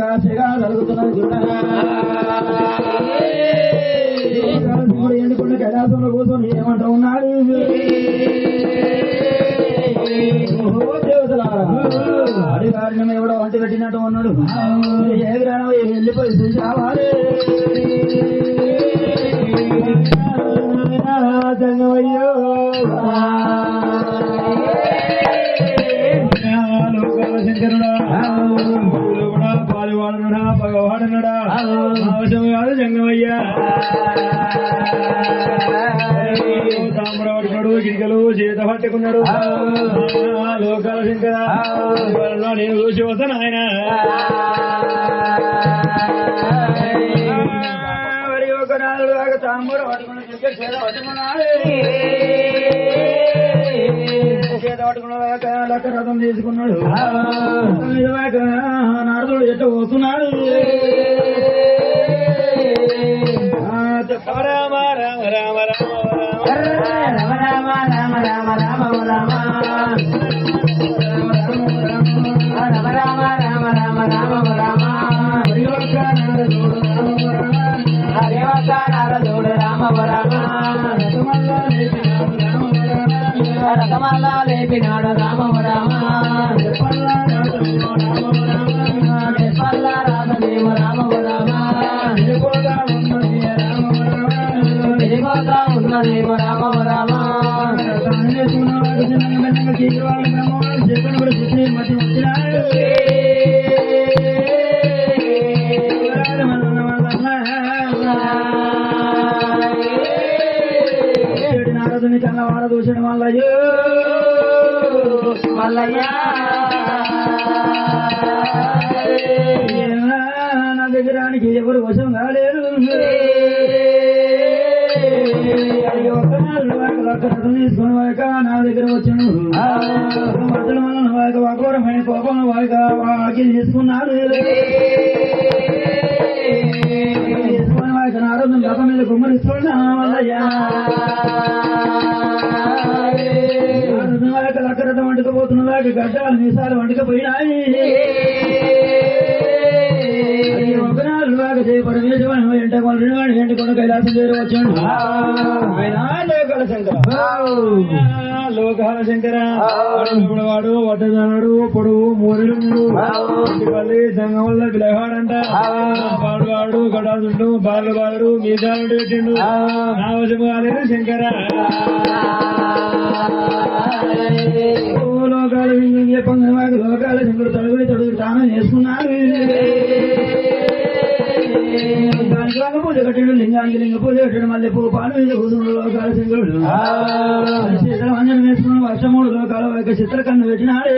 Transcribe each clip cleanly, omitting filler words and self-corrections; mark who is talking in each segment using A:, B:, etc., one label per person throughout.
A: కాశగా జరుగుతున్నది ఎన్నుకున్న కైలాసంలో కూర్చొని ఏమంటూ ఉన్నాడు దేవతలారా అడిగారిని ఎవడో వంట పెట్టినట్టు ఉన్నాడు ఏ గ్రామం వెళ్ళిపోయి చూసావాలి జంగమయ్యో శంకరుడా పాలువాడనుడా పగవాడనుడా అవసరం కాదు జంగమయ్యా తాముడు పట్టుకున్నాడు గిరికలు చేత పట్టుకున్నాడు లోకాల శంకర నేను చూసి వస్తాను ఆయన మరి ఒక నాలుగు దాకా తాముడు పట్టుకున్న చేత పట్టుకున్నాడు చేత పట్టుకున్నాక లెక్క రథం తీసుకున్నాడు నారదుడు ఎట్ట పోతున్నాడు రామ రామ రామ రామ రామ రామ రామ రామ రామ రామ రామ రామ రామ రామ నారదుడు రామ రామ రథమల్లా లేపినాడు రామ రామ రామదేవ రామ రామ ఉన్నదేవ రామ రామ నారదుని కన్నవాడ దూషణ మల్లయ్య మల్లయ్య నా దగ్గరానికి ఎవరు వశం కాలేదు తీసుకుని వాక నా దగ్గర వచ్చాను మధ్యలో వల్ల వాక వకోరమైన కోపం వాక వాకి తీసుకున్నాడు తీసుకుని వాక నారదు గత మీద కుమ్మరిస్తున్నా వల్లయ్యా వాక లక్కరట వండుకపోతున్న వాక గడ్డాలు మీసాలు వండుకపోయినాయి ఒకనాడు వాక పరమేశ్వరం ఎంటకొండ కైలాసం చేరవచ్చాడు లోకాల శంకర లోకాల శంకర వాడు వడ్డనాడు పొడువు మూరెడు పల్లి సంఘం వల్ల పిలవాడంట వాడు గడాదుండు బాలు బాలు మీసాలు పెట్టిండు నావశము కాలేదు శంకర లోకాల చెప్పంగా లోకాల శంకరు తడుగుడి తడుగు తాను చేసుకున్నాడు పూజ కట్టాడు లింగానికి లింగ పూజ కట్టాడు మళ్ళీ పాలు మీద కూతురు లోకాల శంకరుడు శీతలమంజనం వేసుకుని వర్షమూడు లోకాల యొక్క చిత్రకన్ను పెట్టినాడే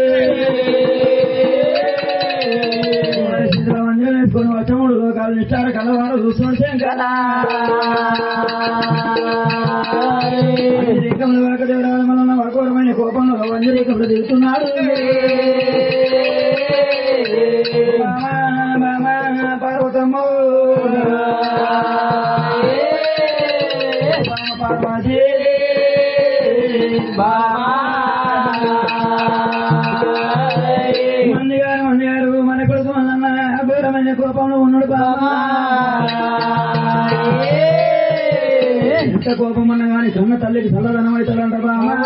A: శీతలమంజనం వేసుకుని వర్షమూడు లోకాల నిష్టార కలవాడు చూస్తున్నాడు శంకర రేఖములు వాకదేవరాల వలన వకోరమైన కోపంలో వంజరేఖములు దిగుతున్నాడు పార్వతమ్మ పార్వతి మందిగారు మన కొడుకు మన ఘోరమైన కోపంలో ఉన్నాడు బామా ఎంత కోపం అన్నా కానీ కన్న తల్లికి చల్లదనం అవుతాడంట బామా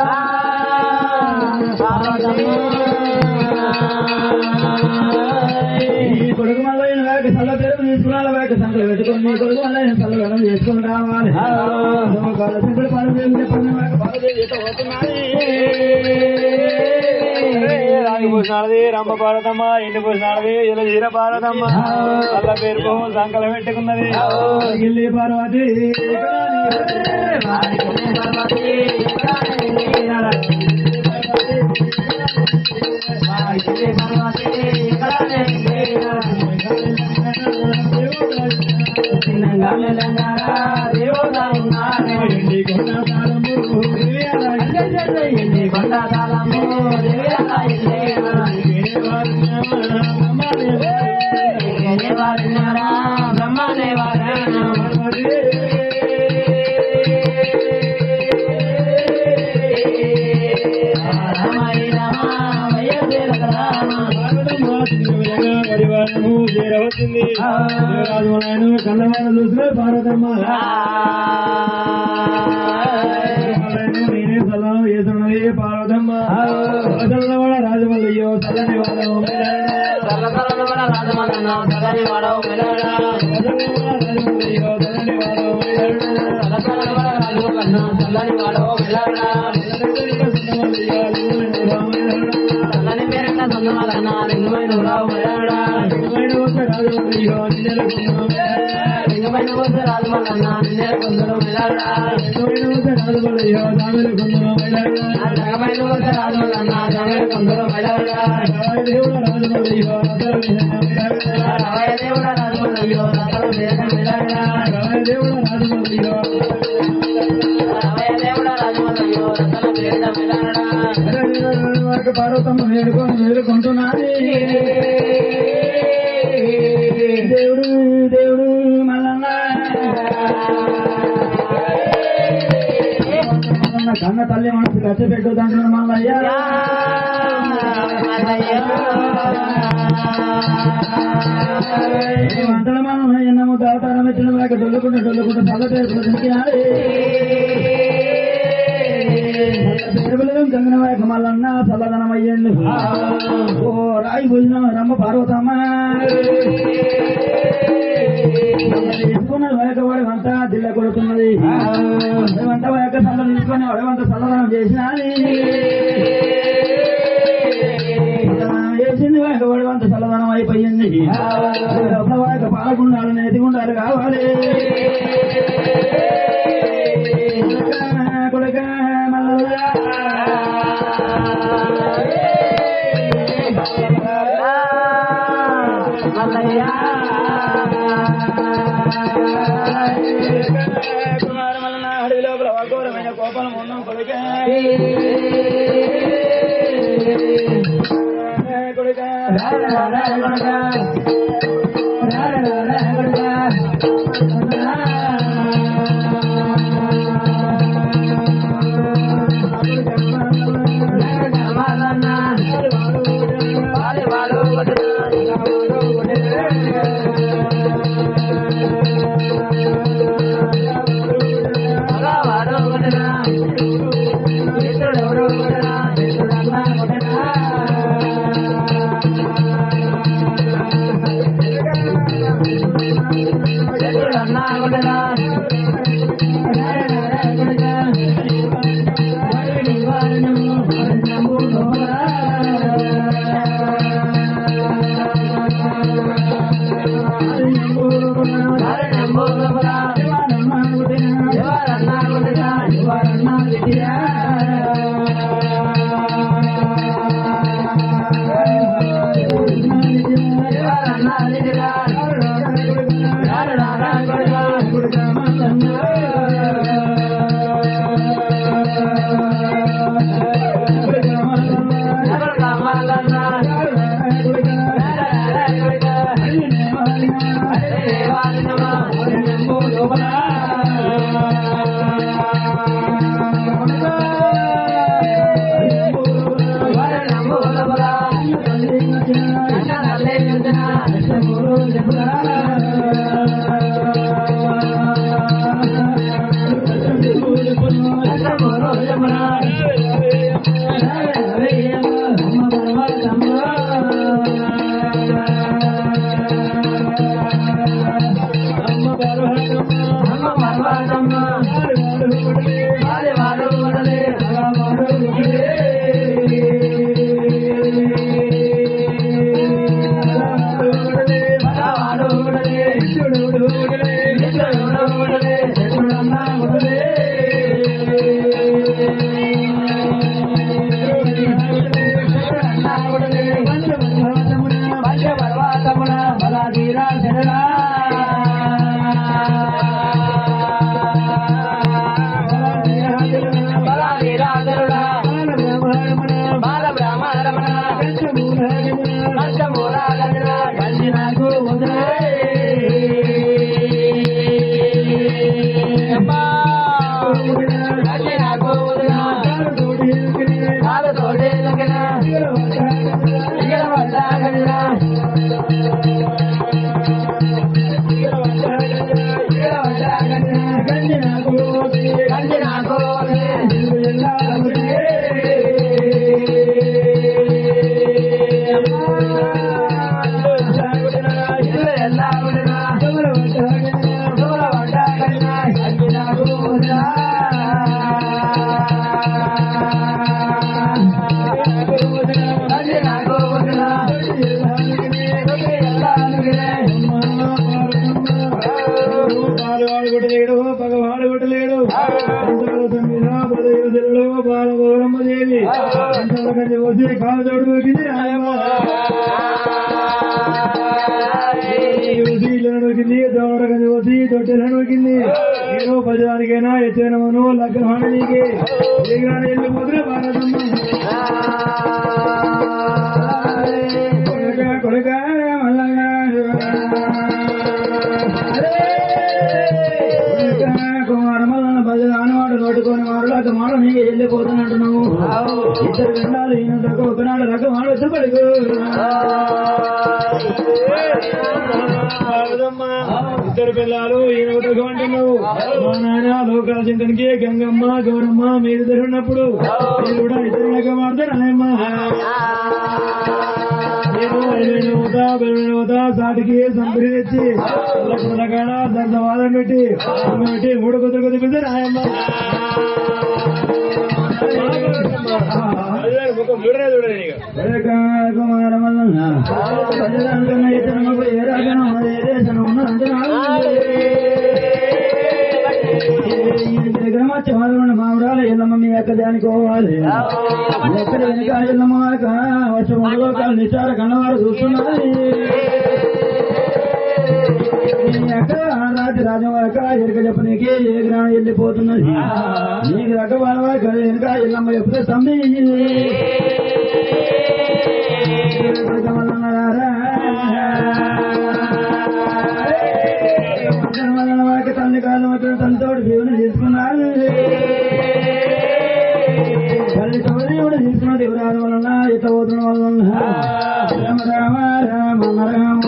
A: ఈ కొడుకు మళ్ళీ వాకి చల్ల పెరుగు తీసుకురాలి వాకి సంకలు పెట్టుకొని నీ కొడుకు మళ్ళీ చల్లదనం చేసుకుని రావాలి సంకలు పరదేవి చెప్పండి వాకి పరదేవి రాగి పూసినాడది రంభ పారదమ్మ ఇంటి పూసినాడది ఇలా జీర పారదమ్మ అల్ల పేరు సంకలు పెట్టుకున్నది గిల్లి పార్వతి బ్రహ్మదేవ కన్నవాడు చూసిన పార్వతమ్మ నేనే సలహా చేస్తున్నది పార్వతమ్మ చల్లవాడ రాజమల్లయ్యో చల్లని వాడవు
B: రాజమల్లన్న చల్లని వాడవు
A: రాజమల్లయ్యో చల్లని వాడవు
B: రాజమల్లన్న చల్లని వాడవు చల్లని పేరెంట సొందమల్లన్న లింగమైన రావు
A: రాజమల్లయ్యో
B: లింగమైన వస్తే రాజమల్లన్న నిన్నే కొందరు
A: రాజమల్లయ్యో దామెల కొందరు
B: లింగమైన వస్తే రాజమల్లన్న దామెల కొందరు
A: దేవుడు రాజమల్లయ్యో
B: దేవుడ రాజమల్లయ్యో
A: దేవుడు రాజమల్లయ్యో
B: దేవుడ రాజమల్లయ్యో రతన పేరిట
A: పార్వతమ్మ వేడుకుంటున్నది దేవుడు దేవుడు మల్లన్న కన్న తల్లి మనసు ఖర్చు పెట్టుదంటున్నాడు మల్లయ్య వంటల మనం ఎన్నమో దాతారం వచ్చిన వాక డొల్లుకుంటూ చల్ల పేరు పేరుబలం గంగన వాక మల్లన్న చల్లదనం అయ్యండి ఓ రాయి భోజనం రమ్మ పార్వతమ్మ తీసుకున్న వాకవాడి వంట దిల్ల కొడుతున్నది వంట వాక చల్ల తీసుకొని వాడవంత చల్లదనం చేసినది చేసింది వాకవాడి వంత చల్లదనం అయిపోయింది వాక పాలకుండాలి నేతిగుండాలి కావాలి కొడుక కుమార మల్లన్న అడవి లోపల అఘోరమైన కోపం ఉన్నాం కొడుక కొడుక నడిపింది రాయమ్మ నడిపింది దోరగా చూసి తొట్టెల నడిపింది నేను పదానికైనా ఎత్తేనమను లగ్నమాడ నీకే వెళ్ళి ముద్ర భారతమ్మ కొడుక కుమారమల్ల బజ ఆనవాడు నోటుకొని మారులాక మాట నీకు వెళ్ళిపోతున్నట్టున్నావు ఇద్దరు గండాలు ఈయన ఒకనాడు రకం ఆడొచ్చు పడుకు ఇద్దరు పిల్లలు ఈయన ఒకటి అంటున్నావు మా నాయన లోకాల చింతనికి గంగమ్మ గౌరమ్మ మీరు ఉన్నప్పుడు మీరు కూడా ఇద్దరు రకం ఆడతారు నాయమ్మ సాటికి సంపరి తెచ్చి కాడ దండవాదం పెట్టి మూడు కొద్ది కొద్ది పెద్ద రాయమ్మ కుమారమల్ల ఏ రాజన ఏ దేశం ఉన్నదంటే మామిడాల ఎల్లమ్మ మీ యొక్క దానికోవాలి ఎక్కడ వెనుక ఎల్లమ్మ వర్షంలో నిచార కన్నవారు చూస్తున్నది ఎక్కడ రాజు రాజవాక ఎరుక చెప్పనీకి ఏ గ్రామం వెళ్ళిపోతున్నది నీకు రకవాళ్ళ వెనుక ఎల్లమ్మ ఎప్పుడు తమ్మి తల్లి కాలం తనతోటి జీవనం తీసుకున్నాను తల్లి తోటి కూడా తీసుకున్నది ఎవరాదు వలన ఇత పోతున్న వలన రామ రామ రామ రామ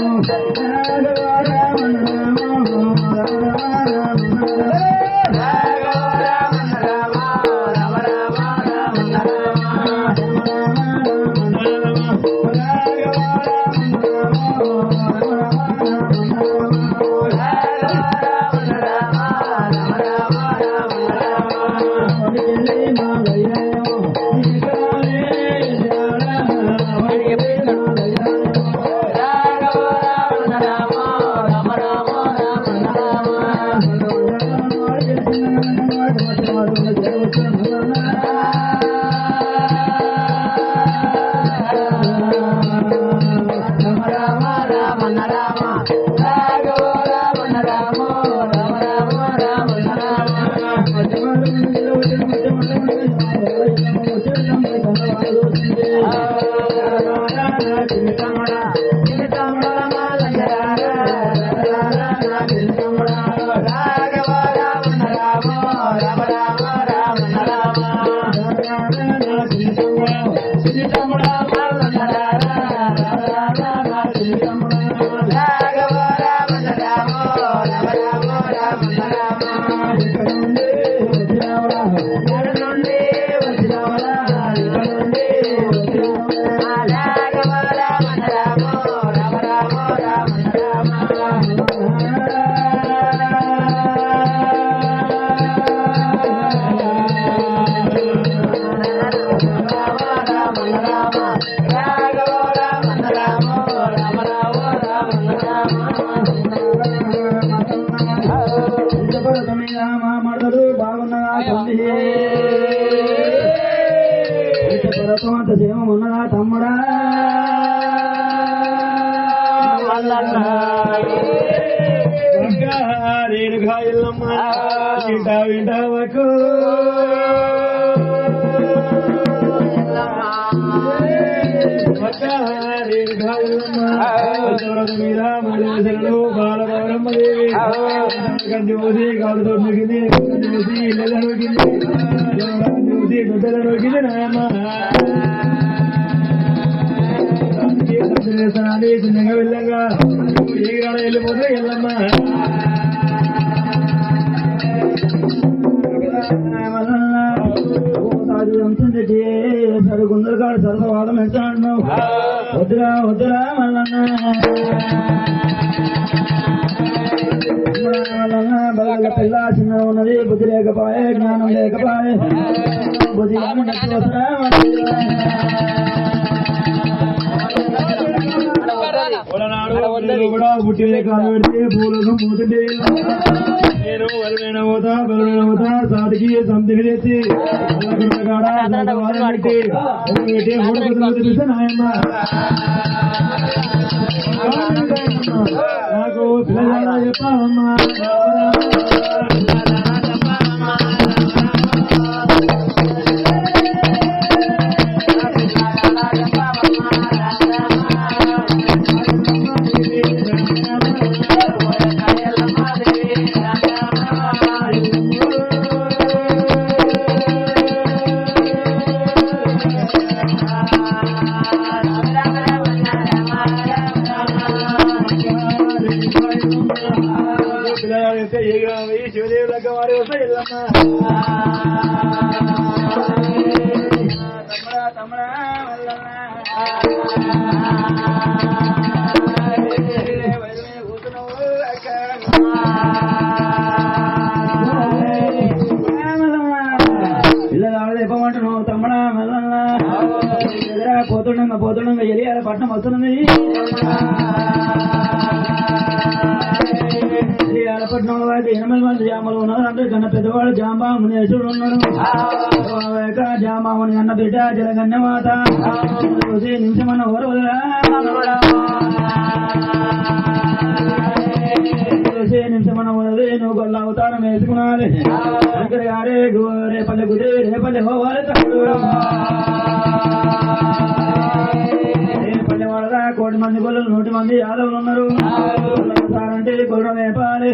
A: అంత సేమ ఉన్నదా తమ్ముడా రేణుగా ఎల్లమ్మ వింటావకు రేణుగా ఎల్లమ్మ మీద మలేసలు బాలగౌరమ్మదేవి కంటి పోసి కాలుతో నొక్కింది కంటి పోసి ఇళ్ళ నొక్కింది చూసి గుడ్డల నొక్కింది నాయమ్మ చిన్నగా వెళ్ళంగా ఏ గ్రాడ వెళ్ళిపోతే ఎల్లమ్మ సరుకుందరు కాడు సరసవాదం ఎంత అంటున్నావు వద్దురా వద్దురా మల్లన్న బల పిల్ల చిన్న ఉన్నది బుద్ధి లేకపాయే జ్ఞానం లేకపాయే బుద్ధి కూడా పుట్టిన కాలు పెడితే పూలకు పోతుంటే నేను వరమైన పోతా బలమైన పోతా సాధికి సంతిని తెచ్చి నాకు పిల్లలు చెప్పావమ్మా శివదేవి దగ్గర వారి వస్తే వెళ్ళమ్మా తమ్ముడా పిల్లలు చెప్పమంటున్నావు తమ్ముడా మల్లన్నా పోతుండగా ఎలియాల పట్నం వస్తున్నది పట్నంలో అయితే 8 మంది జామలు ఉన్నారు అంటే కన్నా పెద్దవాడు జాంబాముని యశుడు ఉన్నాడు జాంబాముని అన్న బిడ్డ జలగన్న మాత నిమిషమన్న ఓరవదరా నిమిషమన్న ఓరది నువ్వు గొల్ల అవతారం వేసుకున్నాలి గారే రేపల్లె కుదిరి రేపల్లె పోవాలి తమ్ముడు పల్లెవాడదా 1,000 మంది గొల్లలు 100 మంది యాదవులు ఉన్నారు అంటే గొర్రె వేపాలి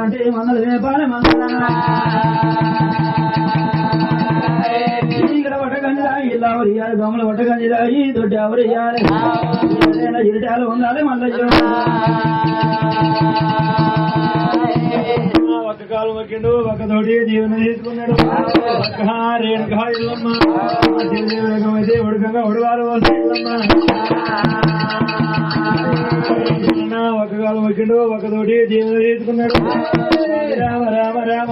A: అంటే మందలు వేపాలి ఇక్కడ పట్టగంజిరా ఇలా ఎవరియాలి దొమ్మలు పట్టగంజిరా ఈ దొడ్డి ఎవరు ఇయ్యాలి ఇరిటాలు ఉండాలి మల్లయ్య ఒక్క కాలు మొక్కిండు ఒక్కతోటి జీవన తీసుకున్నాడు రేణుకా ఇల్లమ్మ అయితే ఉడకంగా ఉడవారు ఒక్క కాలు మొక్కిండు ఒక్కతోటి జీవన తీసుకున్నాడు రామ రామ రామ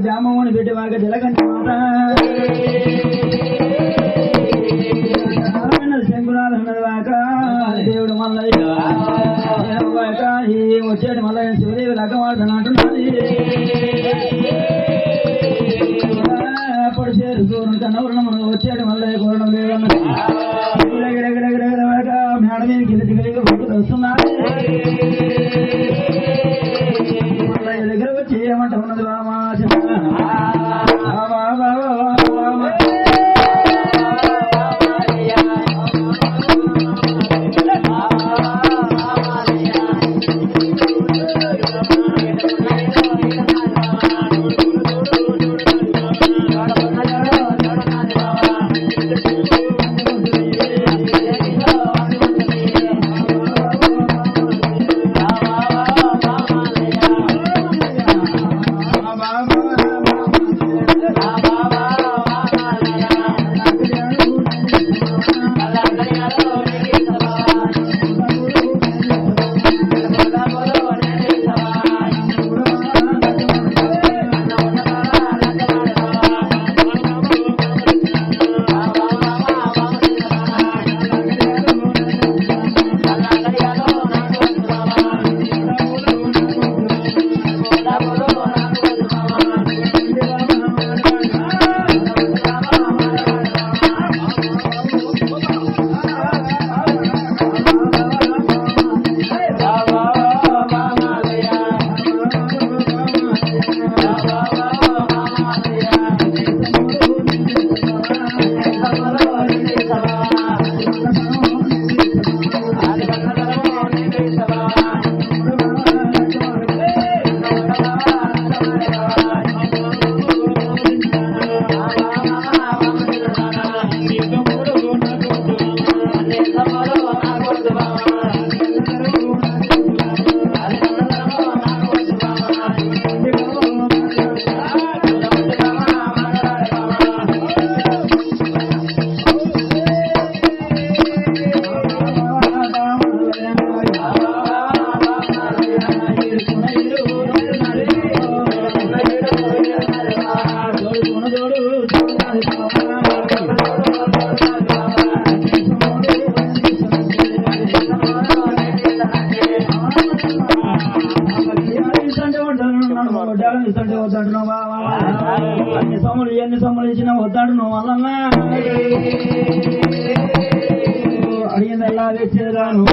A: జామని పెట్టి వాగా జలగంట శంకునాథన్నది వాక దేవుడు మల్లయ్య వచ్చేటి మల్లయ్య శివదేవి లగ్గమాడుతాను అంటున్నది అప్పుడు చేరు సూర్యుని కన్నవరణం వచ్చేటి మల్లయ్య కోరడం లేదన్నది మేడ మీద గిరిగిరిగా వస్తున్నారు మల్లయ్య దగ్గర వచ్చి ఏమంట ఉన్నది బామా అన్ని సొమ్ములు ఎన్ని సొమ్ములు ఇచ్చినా వద్దాడు నువ్వు వల్లన్నా అడిగింది ఎలా తెచ్చేదాను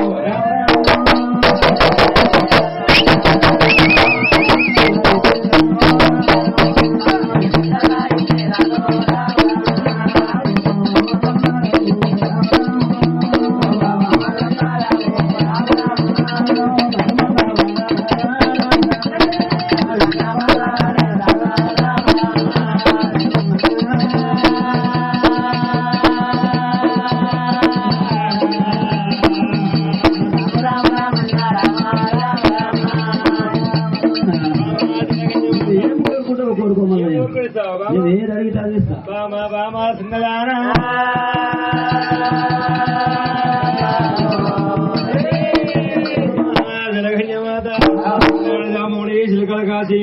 A: చిలకల కాశీ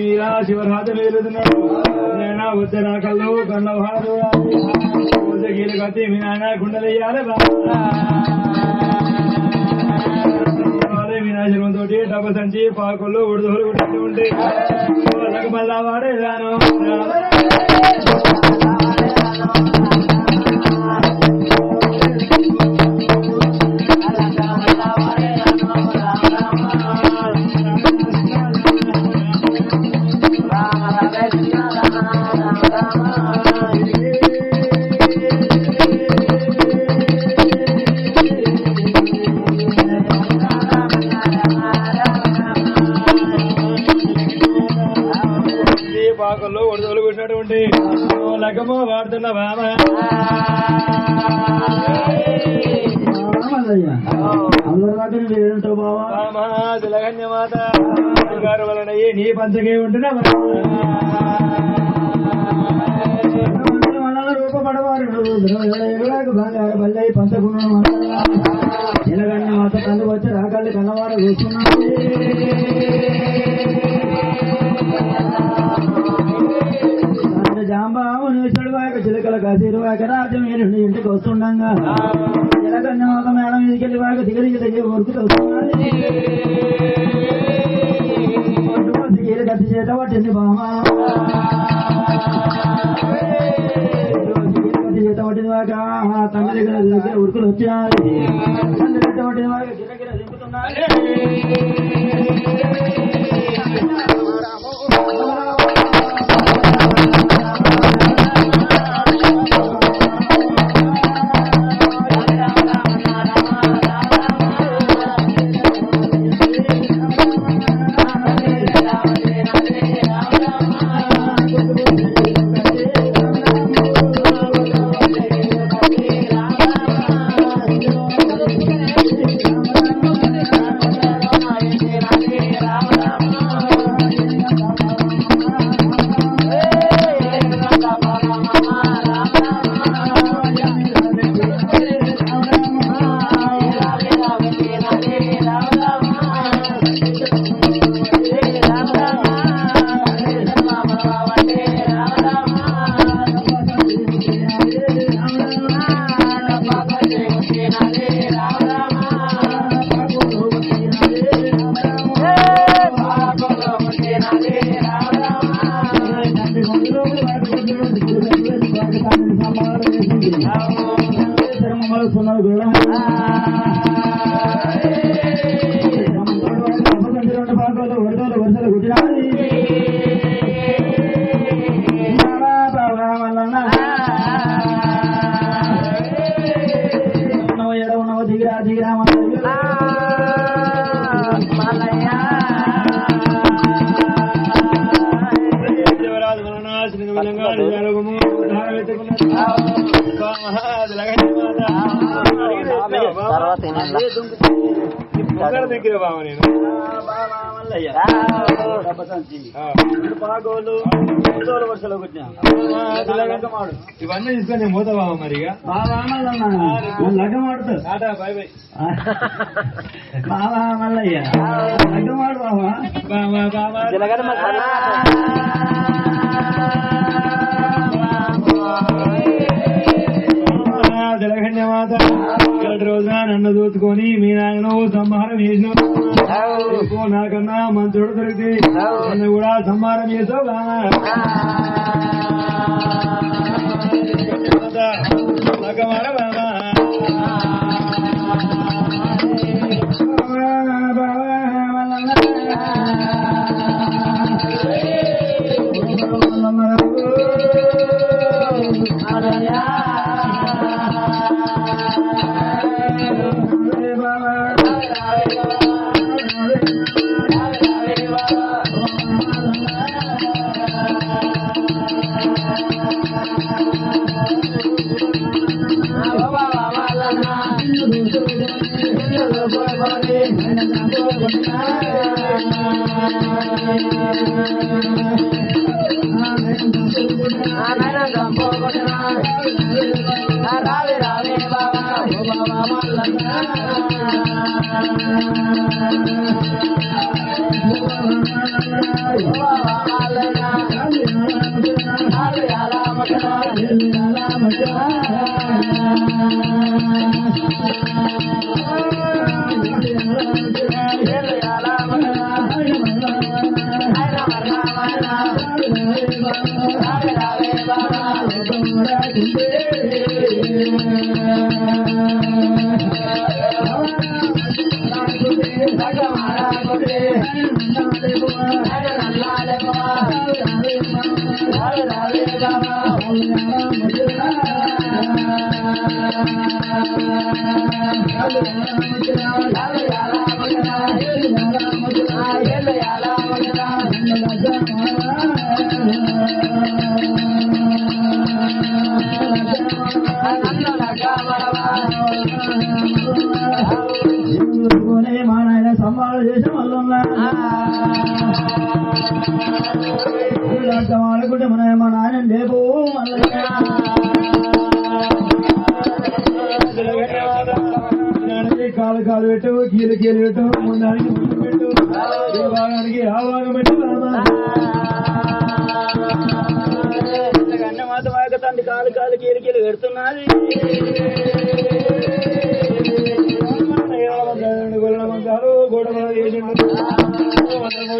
A: శివరాత్రి వెలుతున్నాడు నేను ఉత్తరా కళ్ళు కండవాడు గీలు కత్తి మీ నాయన గుండెలయ్యాలి మీనాశనంతో డబ్బు సంచి పాకుళ్ళు ఉడుదోలు కొట్టి ఉంటే మళ్ళా వాడేదాను పాకల్లో ఒడిదోలు పెట్టినటువంటి లగ్గమ్మ వాడుతున్న బామ అందరి దగ్గర వేరుంటావు బావా తిలగన్యమాత గారు వలన నీ పంచకే ఉంటున్నా రూపపడవారు బంగారు బల్లై పంచకున్నాం తిలగన్యమాత కళ్ళు వచ్చి రాకళ్ళు కన్నవాడ కూర్చున్నాం జాంబామునుడు చిలకల కాశీరువాక రాజ్యం ఇంటికి వస్తుండగా జలకన్యమాత మేడం మీదకెళ్ళి వాక దిగదిగి దగ్గర వరకు వస్తున్నది కత్తి చేత పట్టింది బామా కత్తి చేత పట్టింది వాక తండ్రి దగ్గర ఉరుకులు వచ్చినాయి తండ్రి చేత పట్టింది వాక గిరగిర దింపుతున్నాయి దగ్గర బావ నేను ఇవన్నీ తీసుకొని నేను పోతా బావ మరిగా లగ్గమాడుతా బాయ్ బాయ్ బావా మల్లయ్య లగ్గమాడు బావా జలగన్యమాత ఇలాంటి రోజున నన్ను దోచుకొని మీ నాయన సంహారం చేసినావు నాకన్నా మంచోడు దొరికితే నన్ను కూడా సంహారం చేసావు కమాల బాబా సంబాలు చేసి మళ్ళీ ఆడుకుంటే మా నాయన లేపు కాలు కాలు పెట్టు కీలు కీలు పెట్టు ముందానికి ముందు పెట్టు ఏ భాగానికి ఆ భాగం పెట్టు అన్నమాత వాక తండ్రి కాలు కాలు కీలు కీలు పెడుతున్నది గొల్లమంటారు గోడ చేసిండు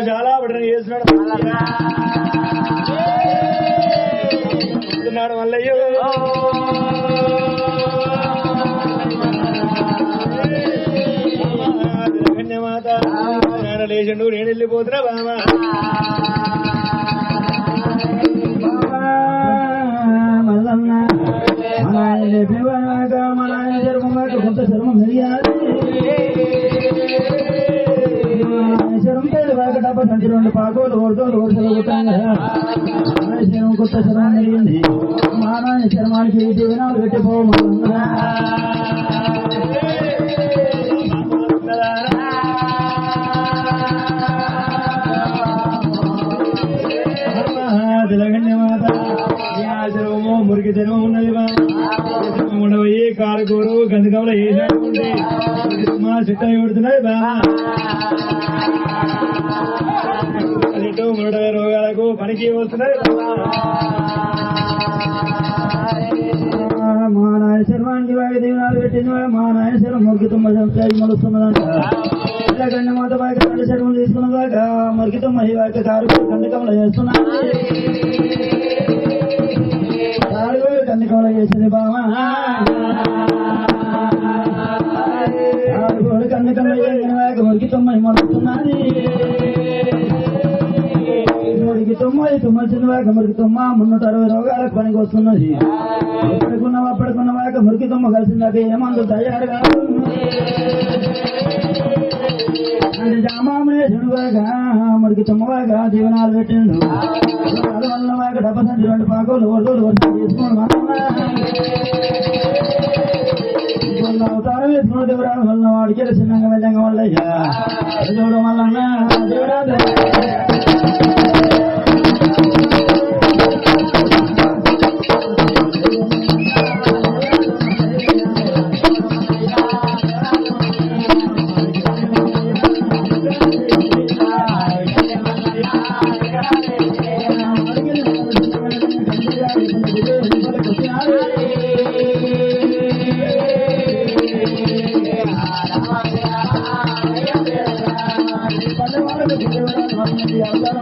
A: చాలా బట్టలు చేస్తున్నాడు మల్లయ్యో ధన్యమాత నాన్న లేచిండు నేను వెళ్ళిపోతున్నా బాబా మల్లన్న మన లేపేవాక మన చర్మం కొంత చర్మం మెరియాలి శరం పేరు వాక డబ్బా సంచి 2 పాకోలు ఓడతోలు ఓడతలు కొట్టాను శరం కొత్త శరం మెరిగింది మా నాయన చర్మానికి జీవనాలు పెట్టిపోమన్నా మురికి జన్మం ఉన్నది ఉండబోయి కారకూరు గంధకములు వేసాడుకుంటే మా చిట్ట కొడుతున్నది బాగా మురట రోగాలకు పనికి వస్తున్నది మా నాయన శర్మానికి బాగా దీవనాలు పెట్టింది మా నాయన శర్మ మురికి తుమ్మ మలుస్తున్నదంట గండి మాత బాగా తండ్రి శర్మం తీసుకున్నదాకా మురికి తుమ్మ ఈ వాక కారకూరు గంధకములు చేస్తున్నాను కన్నికోల చేసింది బామా మురికి తొమ్మిది మొలుస్తున్నది మురికి తొమ్మిది తుమ్మల్సిన వాక మురికి తుమ్మ 360 రోగాలకు పనికి వస్తున్నది అప్పటికున్న వాక మురికి తుమ్మ కలిసిందాక ఏమందు తయారు కాదు జామామునేసుడుగా మురికి తుమ్మవాగా జీవనాలు పెట్టిండు వల్ల వాక డబ్బా సంచి 2 పాకోలు ఓడోలు వర్షం తీసుకోండి అవతారం వేసుకున్న దేవురాడు వల్ల వాడికి చిన్నంగా వెళ్ళంగా వల్లయ్యా చూడడం వల్ల దేవురాడు అవతారం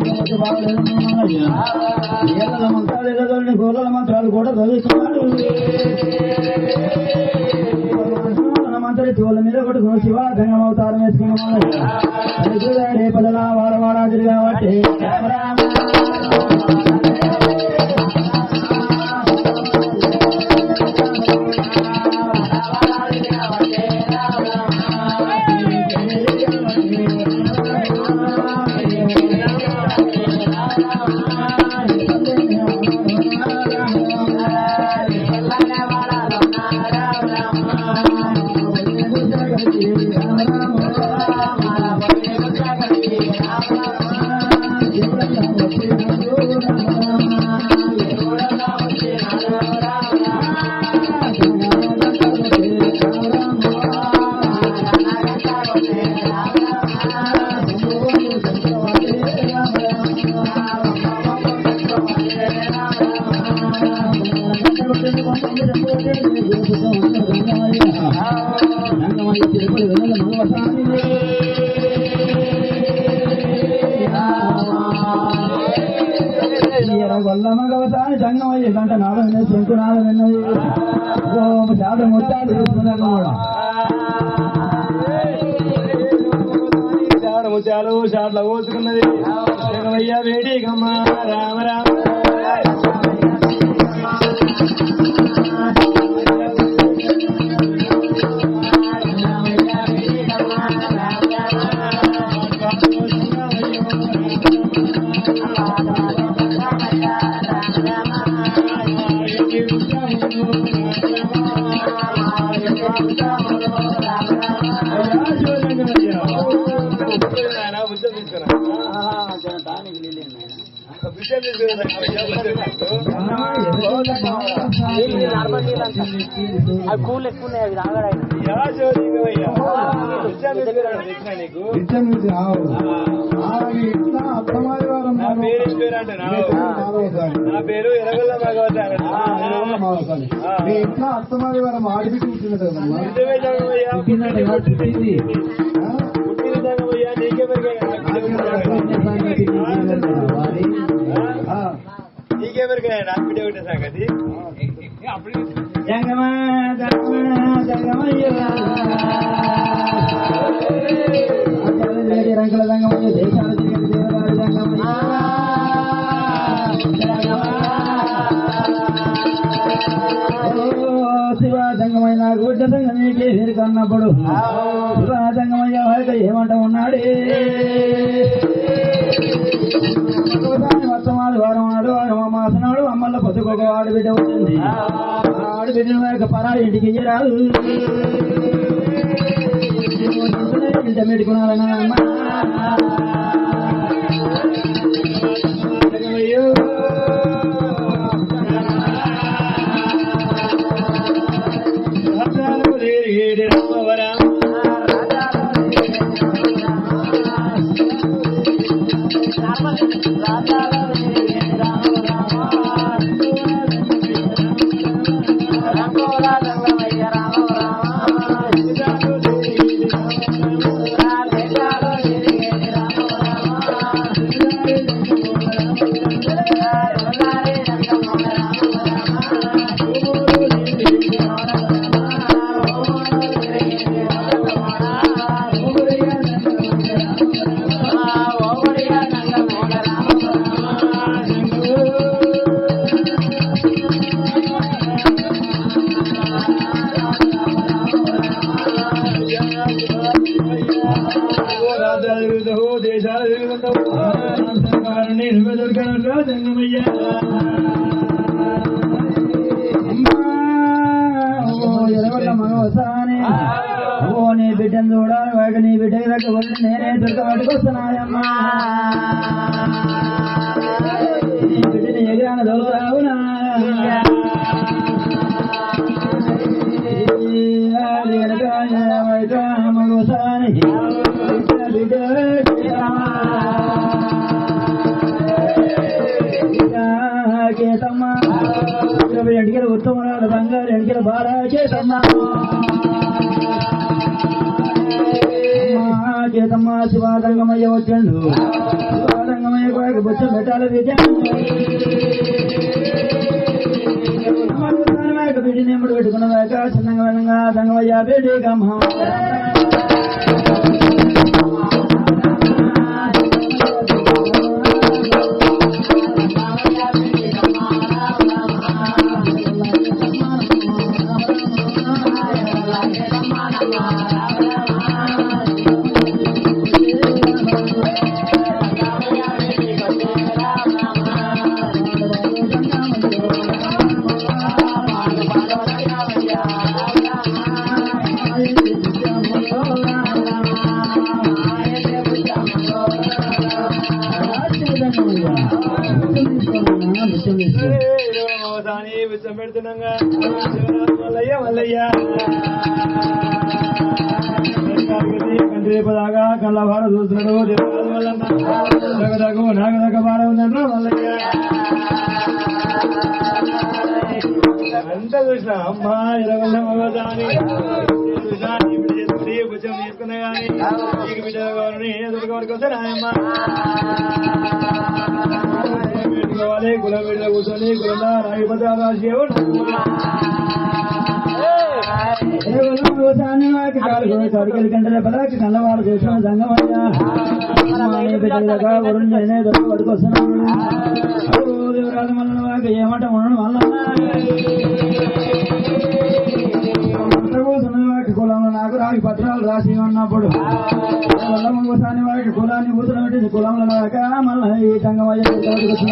A: బాగా మంత్రాలు గోళ్ళ మంత్రాలు కూడా చదువుతున్నాడు మంత్రి తోళ్ళ మీద కొట్టుకుని శివ గంగం అవతారం వేసుకున్నాడు రేపలా వాడవాడాదురు కాబట్టి గొల్లమగవసాని సంగమయ్య గంట నాలుగు శంకు నాలుగు చాలా ముత్తాలు ముత్యాలు షాట్ల పోసుకున్నది సంగమయ్య వేడి గమ్మ రామ రామ
B: కూల్ ఎక్కువ అవి రాగడాయి
A: నా పేరు ఎరగొల్ల భగవతారు మీ ఇంట్లో అత్తమారి వారం ఆడిపిచ్చి పుట్టినది నీకెవరికైనా నాకు బిడ్డ ఒకటే సంగతి జంగమా జంగమయ్య రంగుల జంగమయ్య దేశాలు శివ జంగమయ్య గుడ్డ సంగమీకే కన్నప్పుడు శివ జంగమయ్య వారిక ఏమంట ఉన్నాడే వర్తమాలు వారం నాడు మాసనాడు అమ్మల్ల పొద్దుకొక ఆడబిడ్డ వచ్చింది ఆడబిడ్డను వారికి పరా ఇంటికి రాదు ఇంట పెట్టుకున్నారన్నా నీ బిడ్డను చూడాలి వాడికి నీ బిడ్డ దగ్గర నేనే దొరకబట్టుకొస్తున్నాయమ్మా నీ బిడ్డని ఎగిరాన దొరకరావునా మగోసారి బిడ్డ కేతమ్మ ఎంటికల ఉత్తమరాలు బంగారు ఎంటికల బాగా చేతమ్మా చేతమ్మ శివాదంగమయ్య వచ్చాడు శివాదంగమయ్య బొచ్చ పెట్టాలి విజయం వీటిని ఎప్పుడు పెట్టుకున్న వేక చిన్నగా విధంగా సంగమయ్యా బేటీ కమ్మ
B: విషం పెడుతున్నాగా మల్లయ్య మల్లయ్య కంటిపదాగా కళ్ళవాడ చూస్తున్నాడు దగ్గరకు నాగదగ్గ బాడ ఉందంటారు మల్లయ్య అంతా చూసిన అమ్మా ఇరవై మగదాని భుజం తీసుకున్నా గానీ నీకు బిడ్డ ఎదుర్కోవడానికి వస్తే నాయమ్మ పెట్టుకోవాలి కులం బిడ్డ కూర్చొని కులం రాగిపత్రాలు రాసి కడికలి కంటే పదాకి కన్నవాడు చూసిన సంగమయ్యా పడుకొస్తున్నాను దేవరాజు మల్లవాక ఏమంట ఉండడం వల్ల వాటి కులంలో నాకు రాగి పత్రాలు రాసి ఉన్నప్పుడు వల్లమసాని వాటి కులాన్ని కూతురు పెట్టింది కులంలో నాక మళ్ళీ ఈ సంగమయ్య వచ్చిన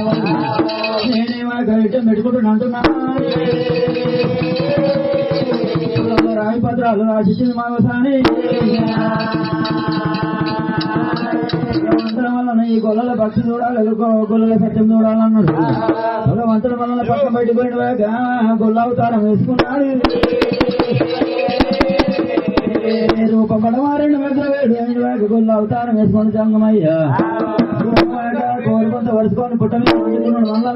B: నేనే వాక ఇట్టం పెట్టుకుంటున్నా అంటున్నా రాగి పత్రాలు రాసిచ్చింది మాగసాని భగవంతుల వలన ఈ గొల్లల భక్తి చూడాలి గొల్లల సత్యం చూడాలన్నాడు భగవంతుల వలన పక్కన బయట పోయినవాక గొల్ల అవతారం వేసుకున్నాడు రూపం పడమారెండు మెద్రవేడు అయినవాక గొల్ల అవతారం వేసుకొని సంగమయ్యా కోరుకొంత వరుసుకొని పుట్ట మీద వండుకున్నాడు వల్ల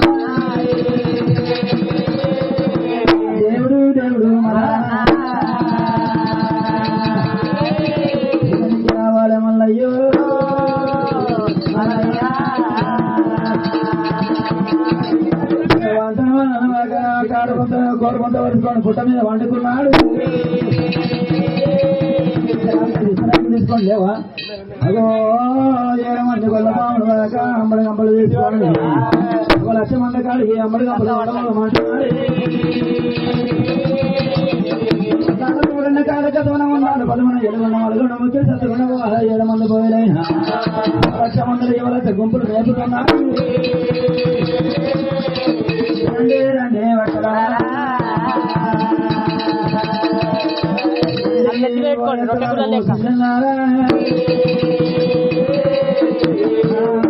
B: దేవుడు దేవుడు రావాలి మల్లయ్యో కోరుకొంత వరుసుకొని పుట్ట మీద వండుకున్నాడు తీసుకోండి లేవా అగో 7 మంది గొల్లపాములు కాక అమ్మడి గంపలు తీసుకోండి 1,00,000 మంది కాడికి అమ్మడి గంపలు మాట్లాడాలి కాలకథనం ఉన్నాడు 10 మంది 7 మంది ముఖ్య సత్తున్న 7 మంది పోయినైనా 1,00,000 మంది ఇవాళ గుంపులు మేపుతున్నారు రండి రండి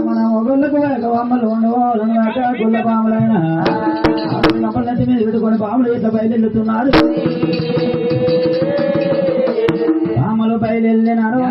B: మన మొగళ్ళకు అమ్మలు ఉండవాళ్ళని గుళ్ళ పాములైనా నమ్మలతి మీద పెట్టుకొని పాములు ఇట్లా బయలుతున్నారు పాములు బయలునారు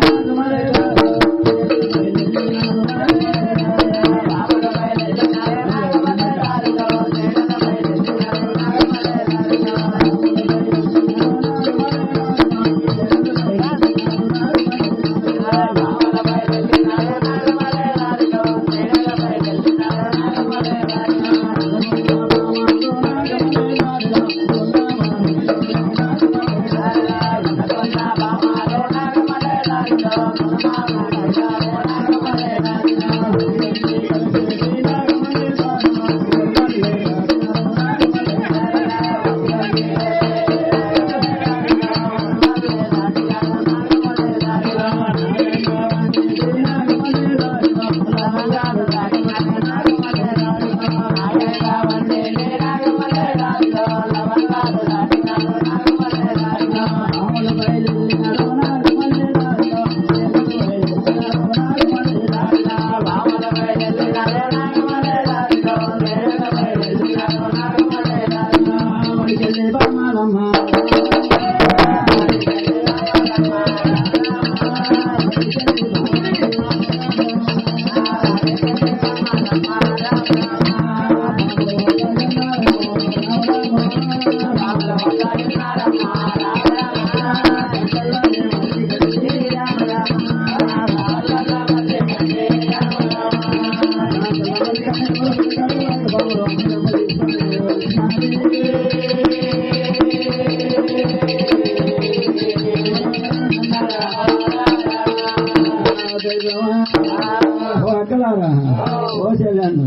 B: అక్కలారా ఓ చెల్లాను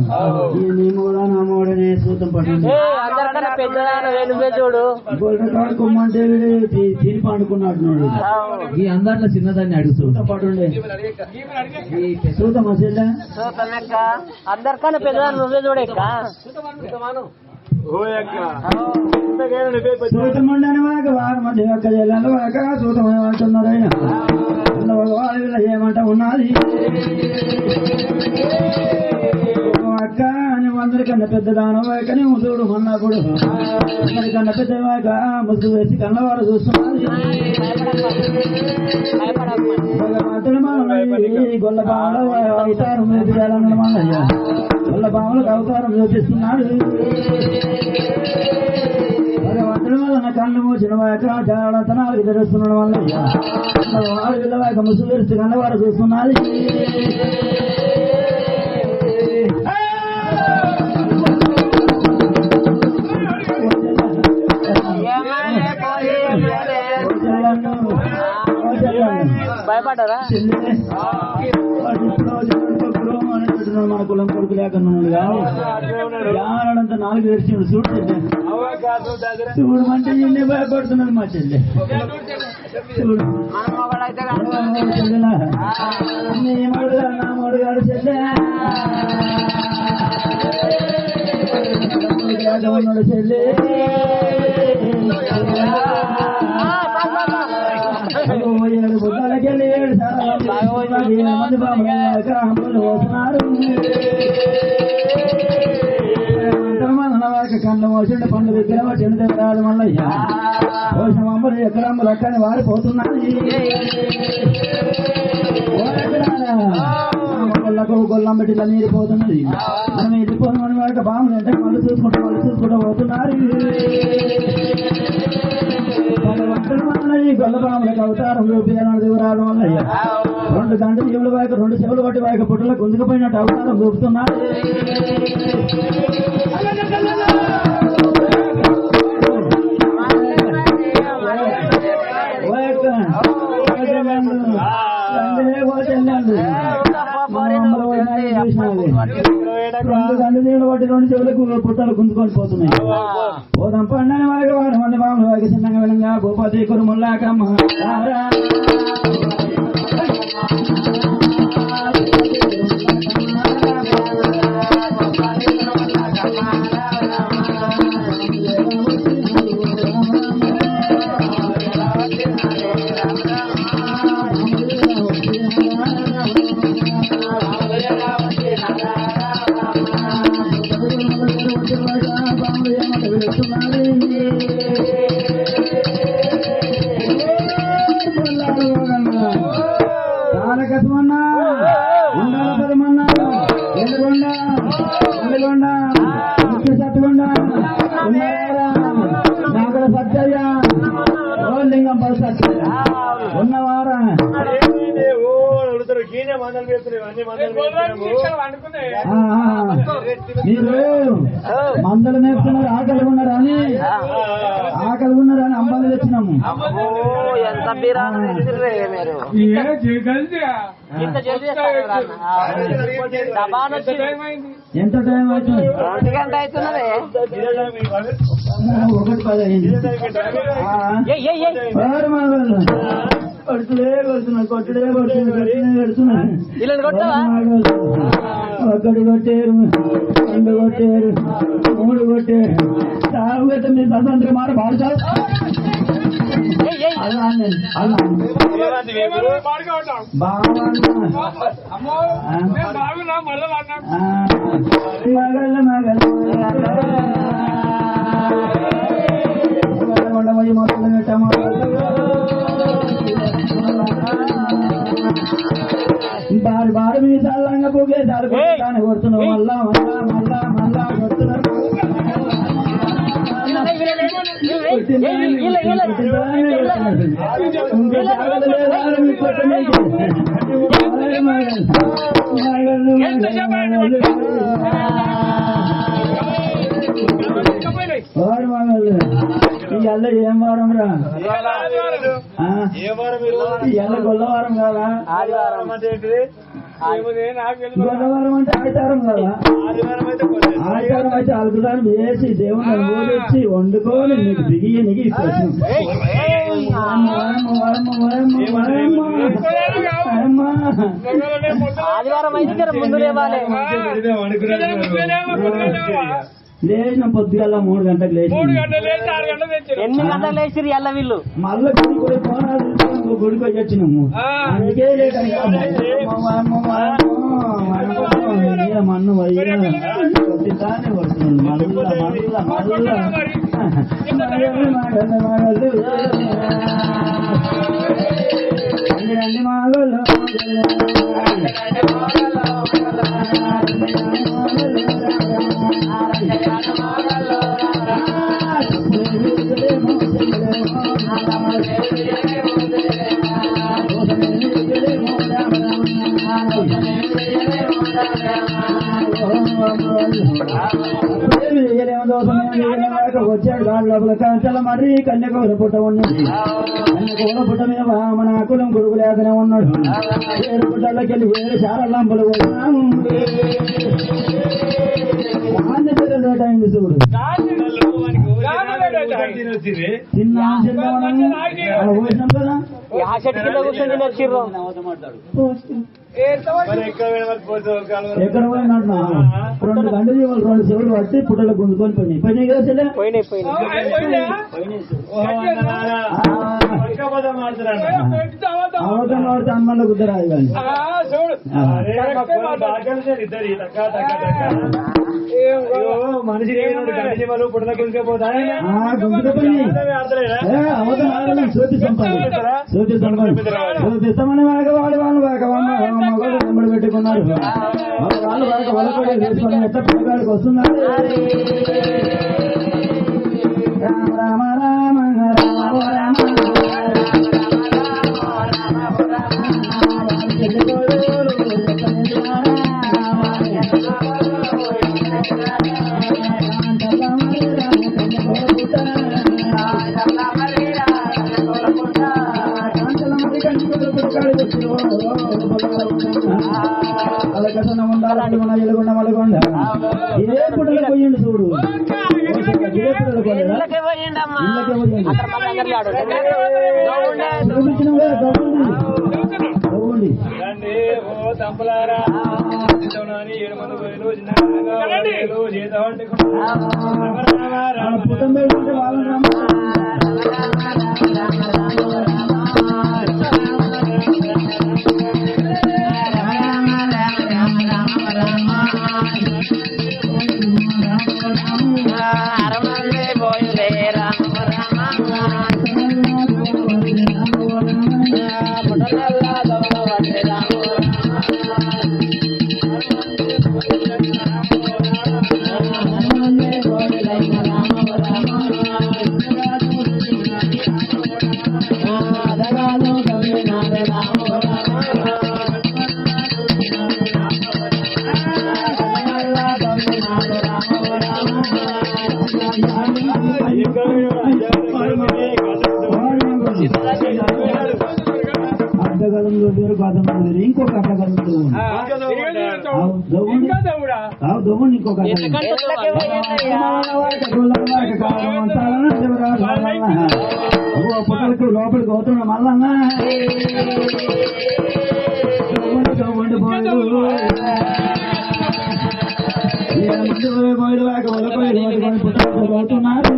B: నీ మూడ నా మూడనే సూతం పట్టింది
C: అందరికన్నా పెద్దదాను నువ్వే చూడు.
B: గొల్లకాడు కుమ్మంటే తిని పండుకున్నట్టున్నాడు.
A: ఈ అందరిలో చిన్నదాన్ని అడుగు
B: సూతం పట్టుండే సూతం చెల్లె
C: చూడక్క అందరికన్నా పెద్దదాను నువ్వే చూడక్క.
B: సూతం ఉండని వాక వారు మధ్య యొక్క చెల్లెలు వాక సూతం ఏమంటున్నారు ఆయన వాళ్ళు ఏమంట ఉన్నది అక్క అని అందరికన్నా పెద్దదానం వాక నువ్వు చూడు అన్నప్పుడు అందరికన్నా పెద్ద వాక ముసుగు వేసి కన్నవారు చూస్తున్నది. గొల్ల బావల అవతారం చూపించాలన్న మల్లయ్య గొల్ల బావలకు అవతారం చూపిస్తున్నాడు. భగవంతుడి వల్ల కళ్ళు మూసిన వాక జాడతనాలకు తెలుస్తున్నాడు మల్లయ్య వాడు పిల్లవాక ముసుగు తెరిచి కన్నవారు చూస్తున్నది.
C: భయపడ్డారా?
B: మన కులం కొడుకు లేకున్నాడుగా జానంతా నాలుగు తెరిచిండు చూడు చూడమంటే ఇన్ని భయపడుతున్నాడు మా చెల్లె చూడు నీ మడు నా మడుగాడు చెల్లె ఉన్నాడు చెల్లె ఏడు బుద్ధాలకెళ్ళి 7 మంది బాబులు వస్తున్నారు. కళ్ళు మోసిండు పండు దగ్గర చెడు రాదు మల్లయ్య పోషం అమ్మలు ఎక్కడమ్మలు అక్కని వారిపోతున్నది. గొల్లం పెట్టి ఇలా మీరిపోతున్నది. మనం వెళ్ళిపోదామని వాక బాములు అంటే మళ్ళీ చూసుకుంటూ పోతున్నారు. గొల్ల బాములకు అవతారం చూపించాలని దిగురాదు మల్లయ్య 2 గంటలు చెవులు వాక 2 చెవులు పట్టి వాక పుట్టలో గుంజుకుపోయినట్టు అవతారం చూపుతున్నారు. గంటలు బట్టి 2 చెవులకు పుట్టలు గుంజుకొని పోతున్నాయి. పోదాం పండని వారికి 6 మంది బాములు వాకి చిన్నగా వినంగా భూపతి కురుముల్లాకమ్మ తారకసమన్నా ఉండాలమన్నా ఎల్లుగొండ ఎల్లుగొండ సత్తుగొండ నాగడ సత్యయ్య లింగం పది సత్యయ్య ఉన్నవారా మీరు మందలు మేపుతున్నారు ఆకలి ఉన్నారని అంబాలు తెచ్చినాము. ఎంత టైం అవుతుంది?
C: 1 గంట అవుతున్నది.
B: 1:15 కొడుతులే కొడుతున్నాడు ఒకటి కొట్టారు 2 కొట్టారు 3 కొట్టారు సాగుత మీ స్వతంత్ర మాట బాడుతారు మగల మొత్తం బారు మీ సాలంగా పోగే దారి కొడుతున్నావు మళ్ళా కొడుతున్నారు. వాడు మగలు ఇవాళ ఏం వారం రా ఇవాళ గొల్లవారం కాదా
C: ఆదివారం
B: గొల్లవారం అంటే ఆచారం కదా ఆచారం అయితే అల్పుదానం వేసి దేవుని పూజించి వండుకొని నీకు బియ్యానికి ఇస్తాను
C: ఆదివారం అయితే ముందు లేవాలి
B: లేచిన పొద్దుగల్లా 3 గంటలకు లేచి
C: 8 గంటలు లేచిరు ఎల్ల వీళ్ళు
B: మళ్ళీ గుడికి పోయి పోనాలు తీసుకొని గుడికి పోయి వచ్చినాము అందుకే లేట్ మన్ను వయ్యానే పడుతున్నాడు మళ్ళా రండి మాగోళ్ళు వచ్చాడు గాడి లోపల కంచెల మరి కన్యకూర పుట్ట ఉన్నది కన్యకూర పుట్ట మీద మన కులం కొడుకు లేకనే ఉన్నాడు 7 పుట్టల్లోకి వెళ్ళి 7 శారలంపలు అయింది చూడు చిన్న పోసినాం కదా
C: ఆ చెట్టు కింద కూర్చొని వచ్చిర్రు
B: ఎక్కడ పోయినట్టు 2 గంటలు 2 చెవులు పట్టి పుట్టలు గుంజుకొని పోయినాయి కదా చెల్లె అవతం వాడితే అమ్మలో గుద్దరాయి కానీ
A: మనిషి పుట్టల గుంజుకపోతాయి
B: అవతం ఆడని చూపిస్తామని వాడి వాళ్ళు మగవాళ్ళు నెంబడి పెట్టుకున్నారు వాళ్ళు వాళ్ళ తీసుకొని ఎట్లా పిల్లగాడికి వస్తున్నారు రామ రామ రామ రామ మలగొండ ఇదే పుట్టలు పోయిండు చూడు
A: తంపలారా 7 మంది అడ్డగలంలో పేరు గోదాం ఇంకొక అడ్డగలంతో దొంగ ఇంకొక పుట్టలకు లోపలికి పోతున్నా మల్లన్నా పుట్టలకు పోతున్నారు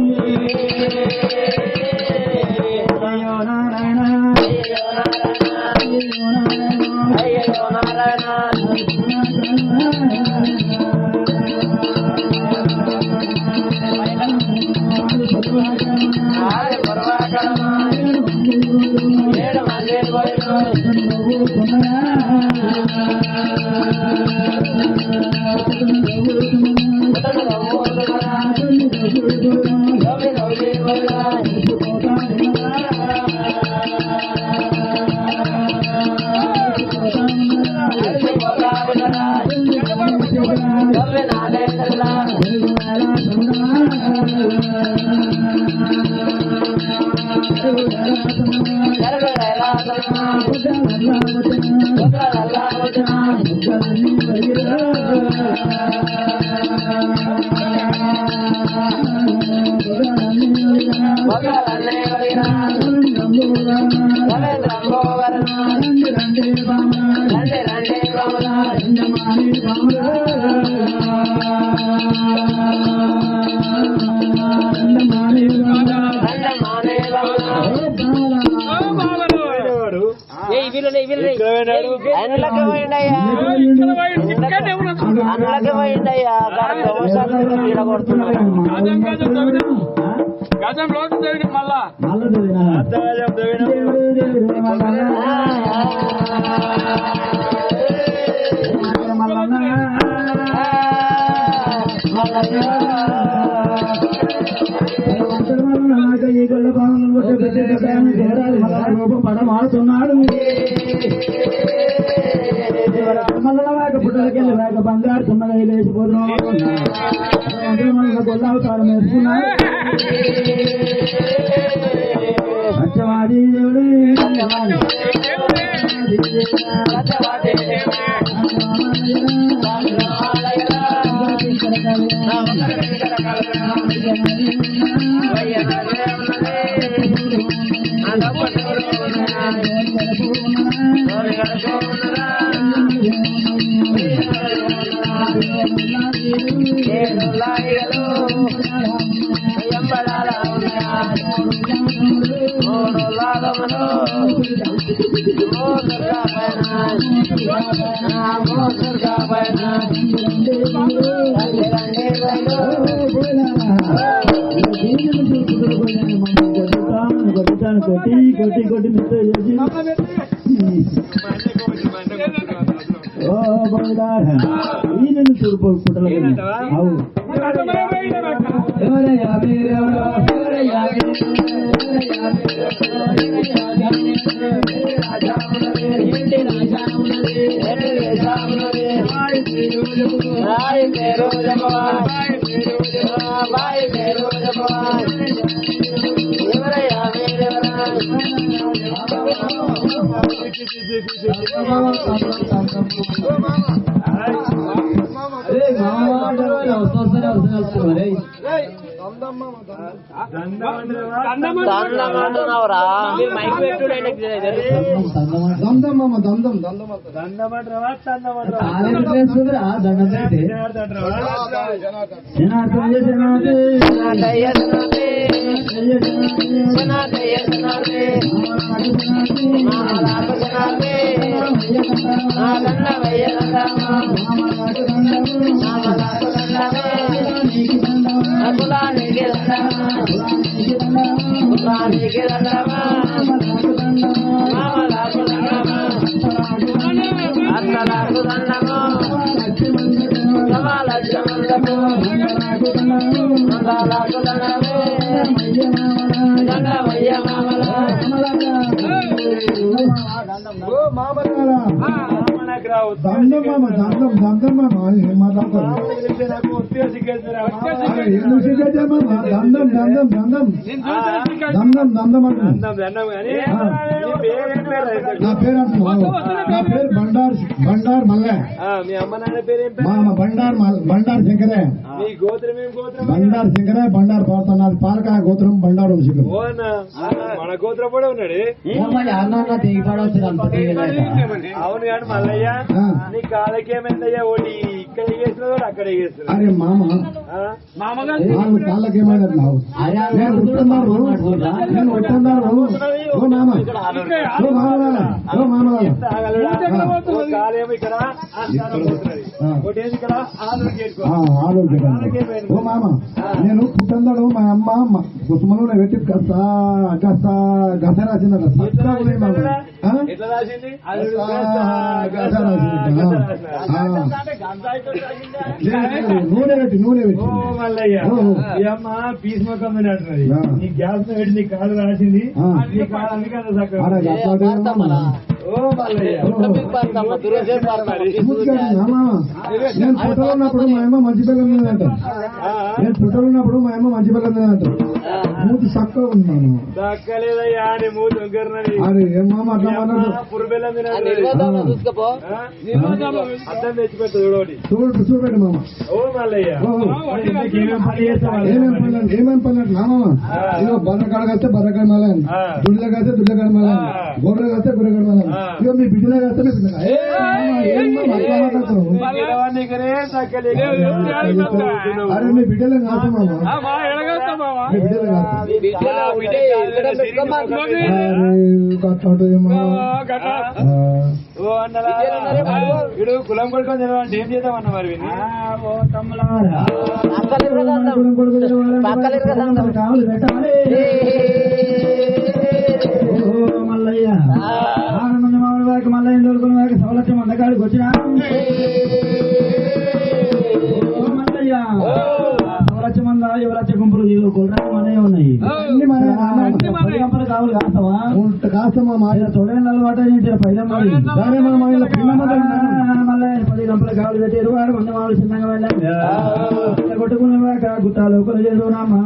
B: పడమాడుతున్నాడు పుట్టలకెళ్ళి వేగ బంగారు తుమ్మగా లేచిపోతున్నాడు గొల్లవతారం వేసుకున్నాడు సత్యవాది దేవుడు కొట్టి కొట్టి మిస్టర్ చేసి ఈ నేను చూడు పుట్టలకెళ్ళి అవును
C: అంటున్నావురా మైక్ పెట్టుడు నా పేరు బండార్ మల్లె. మీ అమ్మ నాన్న పేరు బండార్ శంకరే. మీ గోత్రం ఏం గోత్రం? బండార్ శంకరే. బండార్ పోతున్నది పాలకాయ గోత్రం బండారు శంకర్. మన గోత్రం కూడా ఉన్నాడు. అవును కానీ మల్లయ్య నీ కాళ్ళకి ఏమైందయ్యా? ఓడి ఇక్కడ చేస్తున్నాడు అక్కడ చేస్తున్నాడు. అరే మామగారు కాళ్ళకి ఏమైనా కాలేమో ఇక్కడ ఓ మామ నేను పుట్టందాడు మా అమ్మ కుసుమలో పెట్టి గస రాసిందట. ఎట్లా రాసింది? గస రాసింది. నూనె పెట్టి మల్లయ్య ఈ అమ్మ పీస్ మొక్కం అంటున్నది. నీ గ్యాస్ పెట్టి నీ కాలు రాసింది. నీ కాలు అందుకే నేను పుట్టలో ఉన్నప్పుడు మా అమ్మ మంచి పిల్లలు లేదంట. నేను పుట్టలో ఉన్నప్పుడు మా అమ్మ మంచి పిల్లలు లేదంట. మూతి చక్కగా ఉన్నాను. అది ఏం మామ అట్లా చూపెట్టు మామ. ఏమేం పని నా మామ? ఇక బర్రకాడ కాస్తే బర్రకాడ మళ్ళీ, దుడ్ల కాస్తే దుడ్లకాడ మళ్ళీ, గొర్రె కాస్తే గొర్రెకాడ మళ్ళీ, ఇక మీ బిడ్డలే కాస్తే మీ బిడ్డ. అరే మీ బిడ్డలే కాదు మామ, మీ బిడ్డలే
B: వీడు కులం కొడుకొని తెలవాలంటే ఏం చేద్దామన్న మరి
A: మల్లయ్య ఆనంద మామిడి వారికి మల్లయ్య దొరుకుని వారికి సౌలభ్యం అందకాడికి వచ్చినా మల్లయ్య సౌలభ్యమంద యువలక్ష గుంపులు గుర్రాలు మనమే ఉన్నాయి. 10 గంపలు కావులు కాస్తావా మాట చూడండి అలవాటు మళ్ళీ 10 గంపలు కావులు పెట్టి 20 మంది మామూలు చిన్నగా వెళ్ళాం కొట్టుకునే గుట్టాలు ఒకరు చేరునామా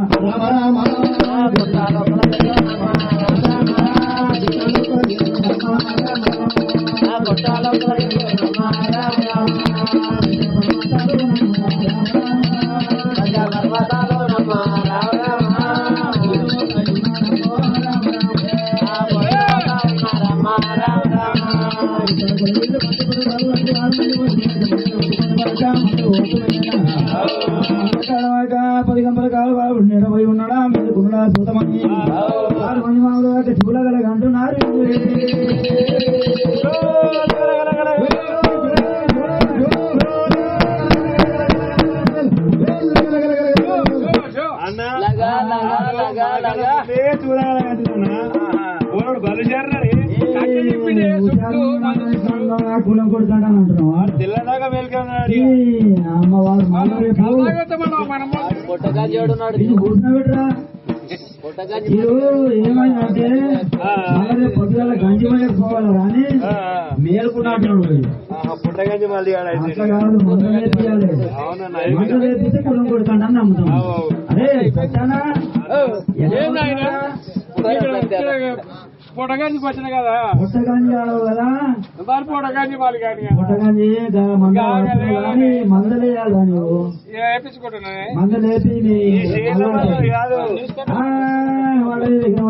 A: పది గంపలు కావాలి నిలబడి ఉన్నాడా మీరు గుండా సూతమని 6 మంది మామూలు చూడగలగ అంటున్నారు. కులం కొడుతాడని అంటున్నావా?
B: తెల్లదాకా మేల్కొన్నాడు
A: అమ్మవారు కూర్చున్నబెట్టరా ఏమైందంటే మళ్ళీ పొద్దుగల గంజి మళ్ళీ పోవాలి కానీ మేలుకున్నాడు
B: పుట్టగంజి మళ్ళీ
A: అట్లా కాదు మంద వేపియాలి. మంద వేపిస్తే కులం కొడుతాడని నమ్ముతాం. అరే పెట్టానా
B: పొట్టగంజికి వచ్చిన కదా
A: పుట్టగంజి ఆడవు కదా
B: మరి పొట్టగంజి వాళ్ళు కానీ
A: పుట్టగంజి మందలేయాలి నువ్వు
B: వేపించుకుంటున్నా
A: మందలేపి
B: కాదు
A: వాళ్ళ విగ్రహం